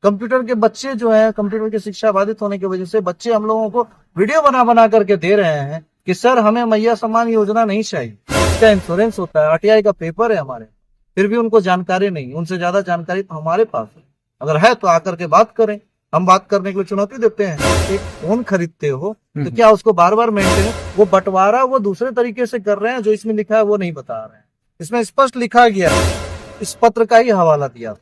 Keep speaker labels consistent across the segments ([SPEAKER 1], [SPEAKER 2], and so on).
[SPEAKER 1] Computer के बच्चे जो है, कंप्यूटर की शिक्षा बाधित होने की वजह से बच्चे हम लोगों को वीडियो बना बना करके दे रहे हैं कि सर हमें मैया सम्मान योजना नहीं चाहिए, इसका इंश्योरेंस होता है, आरटीआई का पेपर है हमारे, फिर भी उनको जानकारी नहीं। उनसे ज्यादा जानकारी तो हमारे पास है। अगर है तो आकर के बात करें, हम बात करने के लिए चुनौती देते हैं। एक फोन खरीदते हो तो क्या उसको बार बार मेंटेनेंस, वो बंटवारा वो दूसरे तरीके से कर रहे हैं, जो इसमें लिखा है वो नहीं बता रहे हैं। इसमें स्पष्ट लिखा गया है, इस पत्र का ही हवाला दिया था,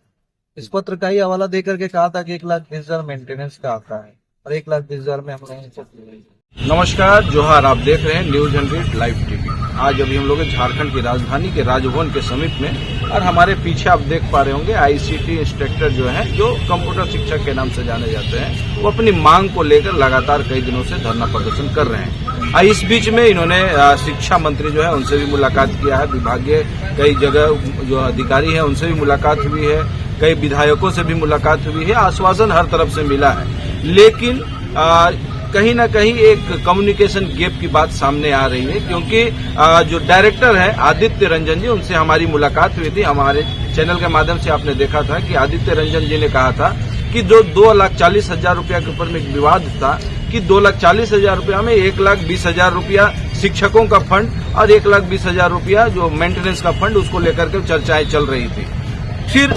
[SPEAKER 1] इस पत्र का ही हवाला दे करके कहा था कि 1,20,000 मेंटेनेंस का आता है और 1,20,000 में हम लोग।
[SPEAKER 2] नमस्कार, जोहार। आप देख रहे हैं न्यूज 100 लाइव टीवी। आज अभी हम लोग झारखंड की राजधानी के राजभवन के समीप में, और हमारे पीछे आप देख पा रहे होंगे आईसीटी इंस्ट्रक्टर जो हैं, जो कंप्यूटर शिक्षक के नाम से जाने जाते हैं, वो अपनी मांग को लेकर लगातार कई दिनों से धरना प्रदर्शन कर रहे हैं। इस बीच में इन्होंने शिक्षा मंत्री जो है उनसे भी मुलाकात किया है, विभागीय कई जगह जो अधिकारी है उनसे भी मुलाकात हुई है, कई विधायकों से भी मुलाकात हुई है, आश्वासन हर तरफ से मिला है। लेकिन कहीं ना कहीं एक कम्युनिकेशन गैप की बात सामने आ रही है, क्योंकि जो डायरेक्टर है आदित्य रंजन जी, उनसे हमारी मुलाकात हुई थी। हमारे चैनल के माध्यम से आपने देखा था कि आदित्य रंजन जी ने कहा था कि जो 2,40,000 रुपया के ऊपर में एक विवाद था कि 2,40,000 रुपया में 1,20,000 रुपया शिक्षकों का फंड और 1,20,000 रुपया जो मेंटेनेंस का फंड, उसको लेकर के चर्चाएं चल रही थी। फिर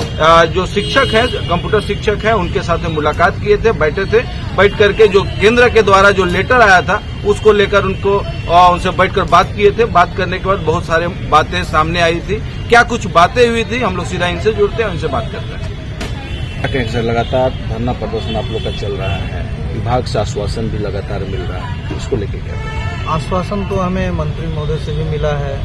[SPEAKER 2] जो शिक्षक हैं, कंप्यूटर शिक्षक हैं, उनके साथ मुलाकात किए थे, बैठ करके जो केंद्र के द्वारा जो लेटर आया था उसको लेकर उनसे बैठकर बात किए थे। बात करने के बाद बहुत सारे बातें सामने आई थी। क्या कुछ बातें हुई थी, हम लोग सीधा इनसे जुड़ते हैं, उनसे बात करते हैं। सर, लगातार धरना प्रदर्शन आप लोग का चल रहा है, विभाग से आश्वासन भी लगातार मिल रहा है, इसको लेकर क्या?
[SPEAKER 1] आश्वासन तो हमें मंत्री महोदय से भी मिला है,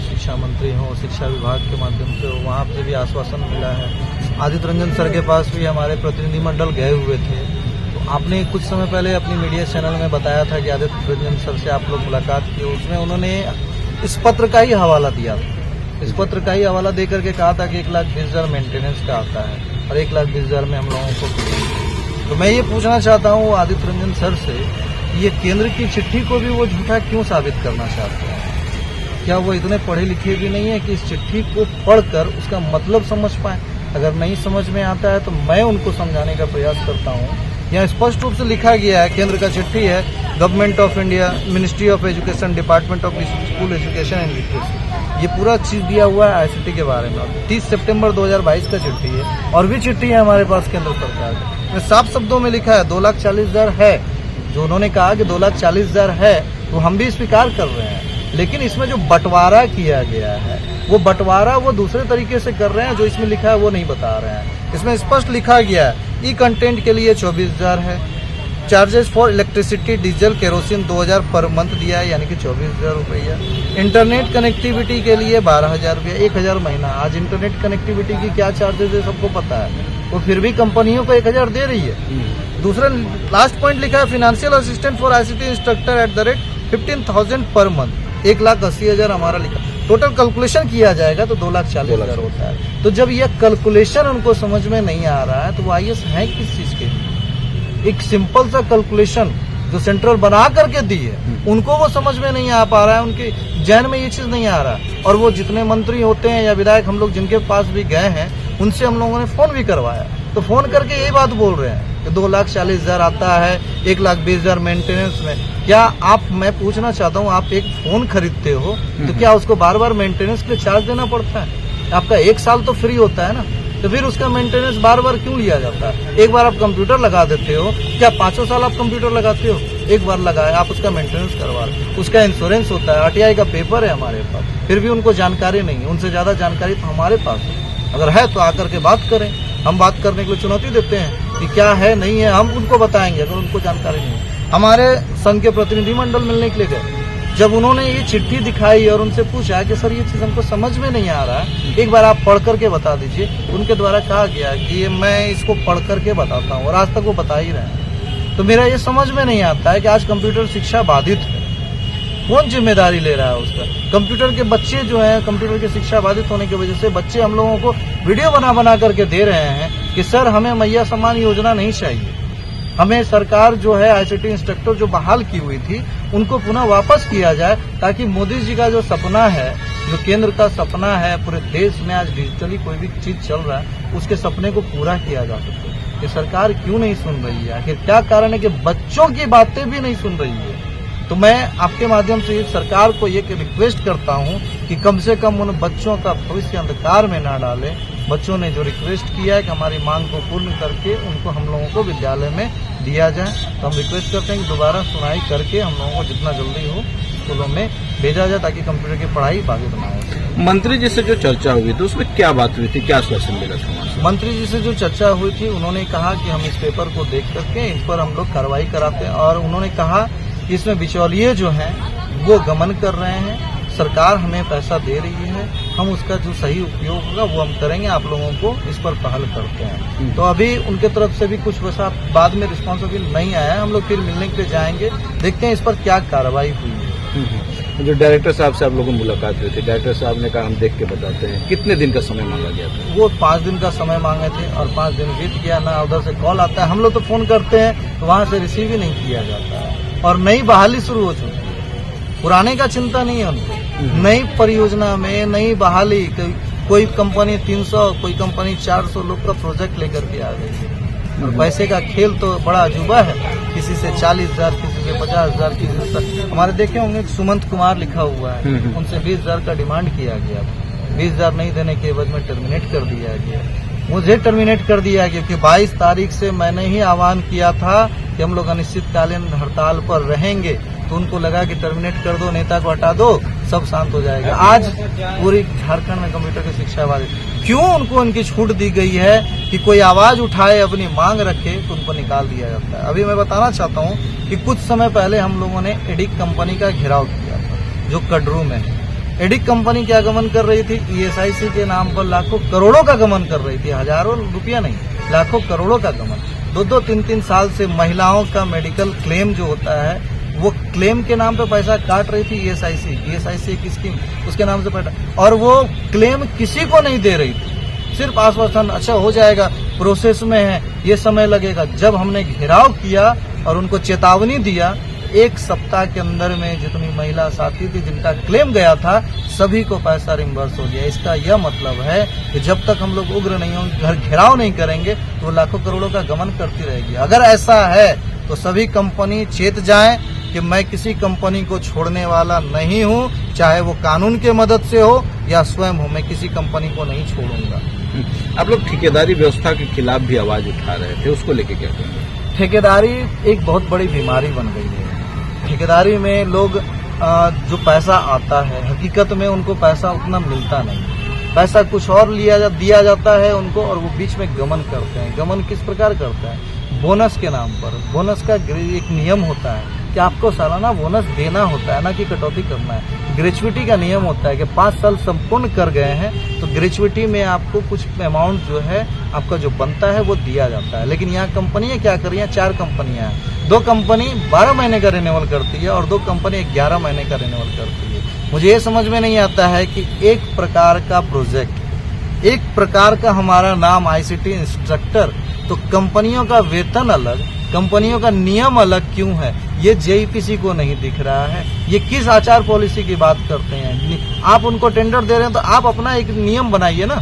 [SPEAKER 1] शिक्षा मंत्री हो, शिक्षा विभाग के माध्यम से हो, वहाँ से भी आश्वासन मिला है। आदित्य रंजन सर के पास भी हमारे प्रतिनिधिमंडल गए हुए थे। तो आपने कुछ समय पहले अपनी मीडिया चैनल में बताया था कि आदित्य रंजन सर से आप लोग मुलाकात की, उसमें उन्होंने इस पत्र का ही हवाला दिया था। इस पत्र का ही हवाला दे करके कहा था कि 1,20,000 मेंटेनेंस का आता है और 1,20,000 में हम लोगों को। तो मैं ये पूछना चाहता हूँ आदित्य रंजन सर से, ये केंद्र की चिट्ठी को भी वो झूठा क्यों साबित करना चाहते हैं? क्या वो इतने पढ़े लिखे भी नहीं है कि इस चिट्ठी को पढ़कर उसका मतलब समझ पाए? अगर नहीं समझ में आता है तो मैं उनको समझाने का प्रयास करता हूँ। यहाँ स्पष्ट रूप से लिखा गया है, केंद्र का चिट्ठी है, government of India, ministry of education, department of school education and literacy, ये पूरा चीज दिया हुआ है आईसीटी के बारे में। 30 सितंबर 2022 का चिट्ठी है, और भी चिट्ठी है हमारे पास केंद्र सरकार की। साफ शब्दों में लिखा है 2,40,000 है। जो उन्होंने कहा कि 2,40,000 है, तो हम भी स्वीकार कर रहे हैं। लेकिन इसमें जो बंटवारा किया गया है, वो बंटवारा वो दूसरे तरीके से कर रहे हैं, जो इसमें लिखा है वो नहीं बता रहे हैं। इसमें स्पष्ट लिखा गया है ई कंटेंट के लिए 24,000 है, charges for electricity, diesel, kerosene 2,000 per month दिया है, यानी कि 24,000 रुपया। इंटरनेट कनेक्टिविटी के लिए 12,000 रुपया, 1,000 महीना। आज इंटरनेट कनेक्टिविटी की क्या चार्जेस है सबको पता है, वो फिर भी कंपनियों को 1,000 दे रही है। दूसरा लास्ट पॉइंट लिखा है financial assistant for ICT instructor at the rate 15,000 per month, 1,80,000 हमारा लिखा। टोटल कैलकुलेशन किया जाएगा तो 2,40,000 होता है। तो जब यह कैलकुलेशन उनको समझ में नहीं आ रहा है तो वो आईएएस है किस चीज के लिए? एक सिंपल सा कैलकुलेशन जो सेंट्रल बना करके दी है, उनको वो समझ में नहीं आ पा रहा है, उनके जहन में ये चीज नहीं आ रहा है। और वो जितने मंत्री होते हैं या विधायक, हम लोग जिनके पास भी गए हैं, उनसे हम लोगों ने फोन भी करवाया, तो फोन करके यही बात बोल रहे हैं कि 2,40,000 आता है, 1,20,000 मेंटेनेंस में। क्या आप, मैं पूछना चाहता हूँ, आप एक फोन खरीदते हो तो क्या उसको बार बार मेंटेनेंस के लिए चार्ज देना पड़ता है? आपका 1 साल तो फ्री होता है ना, तो फिर उसका मेंटेनेंस बार बार क्यों लिया जाता है? एक बार आप कंप्यूटर लगा देते हो, क्या 5 साल आप कंप्यूटर लगाते हो? एक बार लगाए आप उसका मेंटेनेंस करवा रहे, उसका इंश्योरेंस होता है, आरटीआई का पेपर है हमारे पास, फिर भी उनको जानकारी नहीं है। उनसे ज्यादा जानकारी तो हमारे पास है। अगर है तो आकर के बात करें, हम बात करने के लिए चुनौती देते हैं कि क्या है नहीं है, हम उनको बताएंगे अगर उनको जानकारी नहीं है। हमारे संघ के प्रतिनिधिमंडल मिलने के लिए गए, जब उन्होंने ये चिट्ठी दिखाई और उनसे पूछा कि सर ये चीज हमको समझ में नहीं आ रहा है, एक बार आप पढ़ करके बता दीजिए, उनके द्वारा कहा गया कि ये मैं इसको पढ़ करके बताता हूँ, और आज तक वो बता ही रहे हैं। तो मेरा ये समझ में नहीं आता है कि आज कंप्यूटर शिक्षा बाधित है, कौन जिम्मेदारी ले रहा है उसका? कंप्यूटर के बच्चे जो हैं, कंप्यूटर की शिक्षा बाधित होने की वजह से बच्चे हम लोगों को वीडियो बना बना करके दे रहे हैं कि सर हमें मैया सम्मान योजना नहीं चाहिए, हमें सरकार जो है आईसीटी इंस्ट्रक्टर जो बहाल की हुई थी उनको पुनः वापस किया जाए, ताकि मोदी जी का जो सपना है, जो केंद्र का सपना है, पूरे देश में आज डिजिटली कोई भी चीज चल रहा है, उसके सपने को पूरा किया जा सके। कि सरकार क्यों नहीं सुन रही है, आखिर क्या कारण है कि बच्चों की बातें भी नहीं सुन रही है। तो मैं आपके माध्यम से सरकार को ये रिक्वेस्ट करता हूं कि कम से कम उन बच्चों का भविष्य अंधकार में ना डालें। बच्चों ने जो रिक्वेस्ट किया है कि हमारी मांग को पूर्ण करके उनको हम लोगों को विद्यालय में दिया जाए, तो हम रिक्वेस्ट करते हैं कि दोबारा सुनाई करके हम लोगों को जितना जल्दी हो स्कूलों में भेजा जाए ताकि कंप्यूटर की पढ़ाई बाधित ना हो।
[SPEAKER 2] मंत्री जी से जो चर्चा हुई थी उसमें क्या बात हुई थी, क्या आश्वासन मिला था?
[SPEAKER 1] मंत्री जी से जो चर्चा हुई थी उन्होंने कहा कि हम इस पेपर को देख करके इन पर हम लोग कार्रवाई कराते हैं, और उन्होंने कहा कि इसमें बिचौलिए जो हैं वो गमन कर रहे हैं, सरकार हमें पैसा दे रही है, हम उसका जो सही उपयोग होगा वो हम करेंगे, आप लोगों को इस पर पहल करते हैं। तो अभी उनके तरफ से भी कुछ वैसा बाद में रिस्पॉन्स अभी नहीं आया है, हम लोग फिर मिलने के लिए जाएंगे, देखते हैं इस पर क्या कार्रवाई हुई है।
[SPEAKER 2] जो डायरेक्टर साहब से आप लोगों की मुलाकात हुई थी, डायरेक्टर साहब ने कहा हम देख के बताते हैं, कितने दिन का समय मांगा गया था?
[SPEAKER 1] वो 5 दिन का समय मांगे थे और 5 दिन बीत गया, ना उधर से कॉल आता है, हम लोग तो फोन करते हैं तो वहां से रिसीव ही नहीं किया जाता है। और नई बहाली शुरू हो चुकी है, पुराने का चिंता नहीं है उनको। नई परियोजना में नई बहाली, कोई कंपनी 300, कोई कंपनी 400 लोग का प्रोजेक्ट लेकर के आ गई है। और पैसे का खेल तो बड़ा अजूबा है, किसी से 40,000, किसी से 50,000, किसी से हमारे देखे होंगे सुमंत कुमार लिखा हुआ है, उनसे 20,000 का डिमांड किया गया, 20,000 नहीं देने के एवज में टर्मिनेट कर दिया गया। मुझे टर्मिनेट कर दिया गया क्योंकि 22 तारीख से मैंने ही आह्वान किया था कि हम लोग अनिश्चितकालीन हड़ताल पर रहेंगे, तो उनको लगा कि टर्मिनेट कर दो, नेता को हटा दो, सब शांत हो जाएगा। आज पूरी झारखंड में कंप्यूटर की शिक्षा वाले क्यों उनको उनकी छूट दी गई है कि कोई आवाज उठाए, अपनी मांग रखे, तो उनको निकाल दिया जाता है। अभी मैं बताना चाहता हूं कि कुछ समय पहले हम लोगों ने एडिक कंपनी का घेराव किया था जो कड़रू में है। एडिक कंपनी क्या गमन कर रही थी? ESIC के नाम पर लाखों करोड़ों का गमन कर रही थी, हजारों रुपया नहीं, लाखों करोड़ों का गमन। 2-2, 3-3 साल से महिलाओं का मेडिकल क्लेम जो होता है वो क्लेम के नाम पे पैसा काट रही थी ESIC की स्कीम, उसके नाम से पैसा, और वो क्लेम किसी को नहीं दे रही थी, सिर्फ आश्वासन अच्छा हो जाएगा, प्रोसेस में है, ये समय लगेगा। जब हमने घेराव किया और उनको चेतावनी दिया, 1 सप्ताह के अंदर में जितनी महिला साथी थी जिनका क्लेम गया था सभी को पैसा रिम्बर्स हो गया। इसका यह मतलब है कि जब तक हम लोग उग्र नहीं होंगे, घर घेराव नहीं करेंगे, तो लाखों करोड़ों का गमन करती रहेगी। अगर ऐसा है तो सभी कंपनी चेत जाएं कि मैं किसी कंपनी को छोड़ने वाला नहीं हूं, चाहे वो कानून के मदद से हो या स्वयं हो, मैं किसी कंपनी को नहीं छोड़ूंगा।
[SPEAKER 2] आप लोग ठेकेदारी व्यवस्था के खिलाफ भी आवाज उठा रहे थे, उसको लेके क्या कहेंगे?
[SPEAKER 1] ठेकेदारी एक बहुत बड़ी बीमारी बन गई है। ठेकेदारी में लोग जो पैसा आता है, हकीकत में उनको पैसा उतना मिलता नहीं, पैसा कुछ और दिया जाता है उनको, और वो बीच में गमन करते हैं। गमन किस प्रकार करते हैं? बोनस के नाम पर। बोनस का एक नियम होता है कि आपको सालाना बोनस देना होता है, ना कि कटौती करना है। ग्रेचुइटी का नियम होता है कि 5 साल संपूर्ण कर गए हैं तो ग्रेचुइटी में आपको कुछ अमाउंट जो है आपका जो बनता है वो दिया जाता है। लेकिन यहाँ कंपनियां क्या कर रही हैं? 4 कंपनियां हैं, 2 कंपनी 12 महीने का रिन्यूअल करती है और 2 कंपनी 11 महीने का रिन्यूअल करती है। मुझे ये समझ में नहीं आता है कि एक प्रकार का प्रोजेक्ट, एक प्रकार का हमारा नाम ICT इंस्ट्रक्टर, तो कंपनियों का वेतन अलग, कंपनियों का नियम अलग क्यों है? ये JEPC को नहीं दिख रहा है। ये किस आचार पॉलिसी की बात करते हैं? आप उनको टेंडर दे रहे हैं तो आप अपना एक नियम बनाइए ना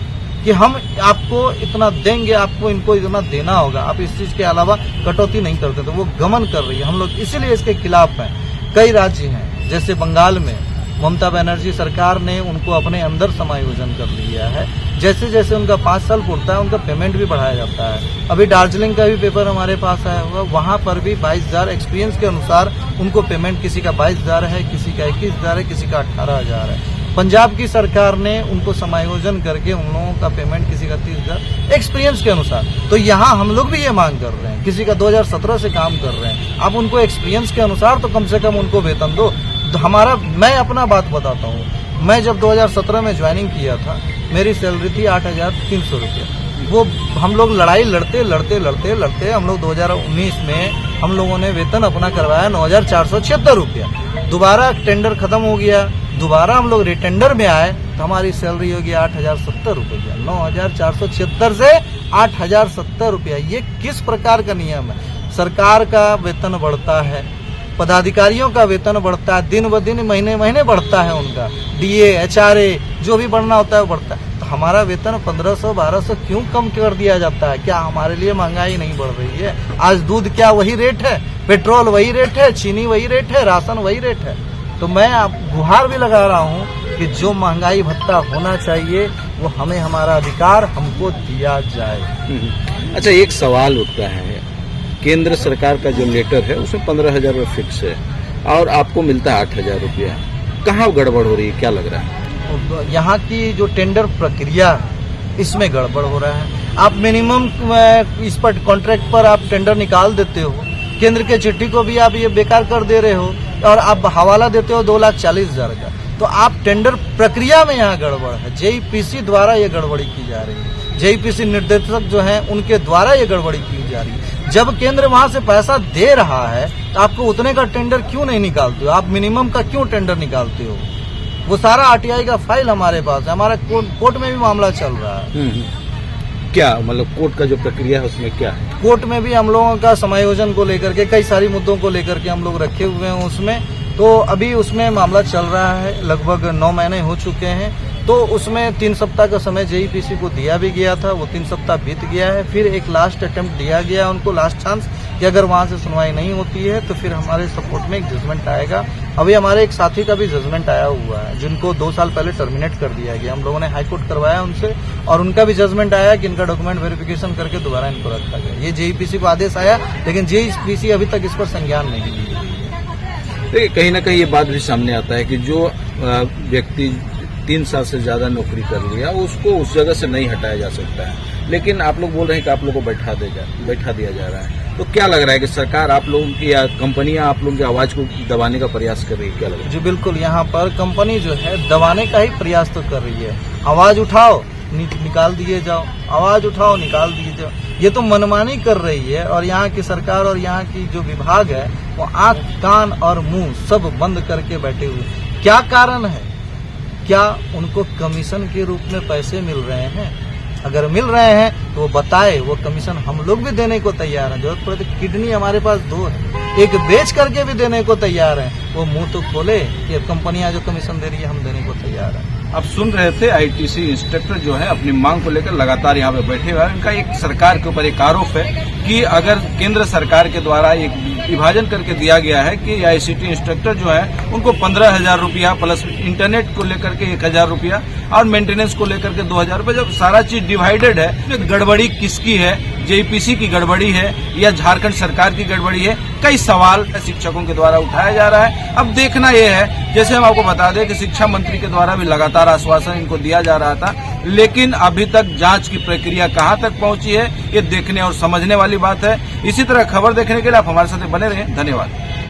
[SPEAKER 1] कि हम आपको इतना देंगे, आपको इनको इतना देना होगा। आप इस चीज के अलावा कटौती नहीं करते, तो वो गमन कर रही है। हम लोग इसीलिए इसके खिलाफ हैं। कई राज्य हैं, जैसे बंगाल में ममता बनर्जी सरकार ने उनको अपने अंदर समायोजन कर लिया है। जैसे जैसे उनका 5 साल पूरता है उनका पेमेंट भी बढ़ाया जाता है। अभी दार्जिलिंग का भी पेपर हमारे पास आया हुआ, वहां पर भी 22,000 एक्सपीरियंस के अनुसार उनको पेमेंट, किसी का 22,000 है, किसी का 21,000 है, किसी का 18,000 है। पंजाब की सरकार ने उनको समायोजन करके उन लोगों का पेमेंट किसी का 30,000 एक्सपीरियंस के अनुसार। तो यहाँ हम लोग भी ये मांग कर रहे हैं, किसी का 2017 से काम कर रहे हैं, आप उनको एक्सपीरियंस के अनुसार तो कम से कम उनको वेतन दो। हमारा, मैं अपना बात बताता हूँ, मैं जब 2017 में ज्वाइनिंग किया था मेरी सैलरी थी 8,300 रुपये। वो हम लोग लड़ाई लड़ते हम लोग 2019 में हम लोगों ने वेतन अपना करवाया 9,476 रुपया। दोबारा टेंडर खत्म हो गया, दोबारा हम लोग रिटेंडर में आए तो हमारी सैलरी होगी 8,070 रुपया। 9,476 से 8,070 रुपया। ये किस प्रकार का नियम है? सरकार का वेतन बढ़ता है, पदाधिकारियों का वेतन बढ़ता है, दिन ब दिन महीने महीने बढ़ता है उनका, DA HRA जो भी बढ़ना होता है वो बढ़ता है। तो हमारा वेतन 1500-1200 क्यों कम कर दिया जाता है? क्या हमारे लिए महंगाई नहीं बढ़ रही है? आज दूध क्या वही रेट है, पेट्रोल वही रेट है, चीनी वही रेट है, राशन वही रेट है। तो मैं आप गुहार भी लगा रहा हूँ कि जो महंगाई भत्ता होना चाहिए वो हमें, हमारा अधिकार हमको दिया जाए।
[SPEAKER 2] अच्छा, एक सवाल उठता है, केंद्र सरकार का जो लेटर है उसमें 15,000 रुपये फिक्स है और आपको मिलता है 8,000 रुपया। कहाँ गड़बड़ हो रही है, क्या लग रहा है?
[SPEAKER 1] यहाँ की जो टेंडर प्रक्रिया है इसमें गड़बड़ हो रहा है। आप मिनिमम इस पर कॉन्ट्रैक्ट पर आप टेंडर निकाल देते हो, केंद्र के चिट्ठी को भी आप ये बेकार कर दे रहे हो और आप हवाला देते हो 2,40,000 का। तो आप टेंडर प्रक्रिया में यहाँ गड़बड़ है। जेईपीसी द्वारा ये गड़बड़ी की जा रही है, जेईपीसी निर्देशक जो हैं उनके द्वारा ये गड़बड़ी की जा रही है। जब केंद्र वहां से पैसा दे रहा है तो आपको उतने का टेंडर क्यों नहीं निकालते हो? आप मिनिमम का क्यों टेंडर निकालते हो? वो सारा आरटीआई का फाइल हमारे पास है, हमारा कोर्ट में भी मामला चल रहा है।
[SPEAKER 2] क्या मतलब कोर्ट का जो प्रक्रिया है उसमें क्या है?
[SPEAKER 1] कोर्ट में भी हम लोगों का समायोजन को लेकर के कई सारी मुद्दों को लेकर के हम लोग रखे हुए हैं उसमें। तो अभी उसमें मामला चल रहा है, लगभग 9 महीने हो चुके हैं। तो उसमें 3 सप्ताह का समय जेईपीसी को दिया भी गया था, वो 3 सप्ताह बीत गया है। फिर एक लास्ट अटेम्प्ट दिया गया उनको, लास्ट चांस, कि अगर वहां से सुनवाई नहीं होती है तो फिर हमारे सपोर्ट में एक जजमेंट आएगा। अभी हमारे एक साथी का भी जजमेंट आया हुआ है जिनको 2 साल पहले टर्मिनेट कर दिया गया। हम लोगों ने हाईकोर्ट करवाया उनसे और उनका भी जजमेंट आया कि इनका डॉक्यूमेंट वेरिफिकेशन करके दोबारा इनको रखा गया। ये जेईपीसी को आदेश आया, लेकिन जेईपीसी अभी तक इस पर संज्ञान नहीं ली।
[SPEAKER 2] देखिए, कहीं ना कहीं ये बात भी सामने आता है कि जो व्यक्ति 3 साल से ज्यादा नौकरी कर लिया उसको उस जगह से नहीं हटाया जा सकता है, लेकिन आप लोग बोल रहे हैं कि आप लोगों को बैठा दिया जा रहा है। तो क्या लग रहा है कि सरकार आप लोगों की या कंपनियां आप लोगों की आवाज को दबाने का प्रयास कर रही है? क्या लग रहा है?
[SPEAKER 1] जी बिल्कुल, यहाँ पर कंपनी जो है दबाने का ही प्रयास तो कर रही है। आवाज उठाओ, निकाल दिए जाओ, आवाज उठाओ, निकाल दिए जाओ, ये तो मनमानी कर रही है। और यहाँ की सरकार और यहाँ की जो विभाग है वो आंख, कान और मुंह सब बंद करके बैठे हुए। क्या कारण है? क्या उनको कमीशन के रूप में पैसे मिल रहे हैं? अगर मिल रहे हैं तो वो बताए, वो कमीशन हम लोग भी देने को तैयार हैं। जरूरत पड़े तो किडनी हमारे पास 2 है, एक बेच करके भी देने को तैयार है। वो मुंह तो खोले कि कंपनियां जो कमीशन दे रही है हम देने को तैयार है।
[SPEAKER 2] आप सुन रहे थे, आईटीसी इंस्ट्रक्टर जो है अपनी मांग को लेकर लगातार यहाँ पे बैठे हुए हैं। इनका एक सरकार के ऊपर एक आरोप है कि अगर केंद्र सरकार के द्वारा एक विभाजन करके दिया गया है कि आईसीटी इंस्ट्रक्टर जो है उनको 15,000 रुपया प्लस इंटरनेट को लेकर के 1,000 रुपया और मेंटेनेंस को लेकर के 2,000 रुपया, जब सारा चीज डिवाइडेड है, गड़बड़ी किसकी है? जेईपीसी की गड़बड़ी है या झारखंड सरकार की गड़बड़ी है? कई सवाल शिक्षकों के द्वारा उठाया जा रहा है। अब देखना यह है, जैसे हम आपको बता दें कि शिक्षा मंत्री के द्वारा भी लगातार आश्वासन इनको दिया जा रहा था, लेकिन अभी तक जांच की प्रक्रिया कहां तक पहुंची है ये देखने और समझने वाली बात है। इसी तरह खबर देखने के लिए आप हमारे साथ बने रहें। धन्यवाद।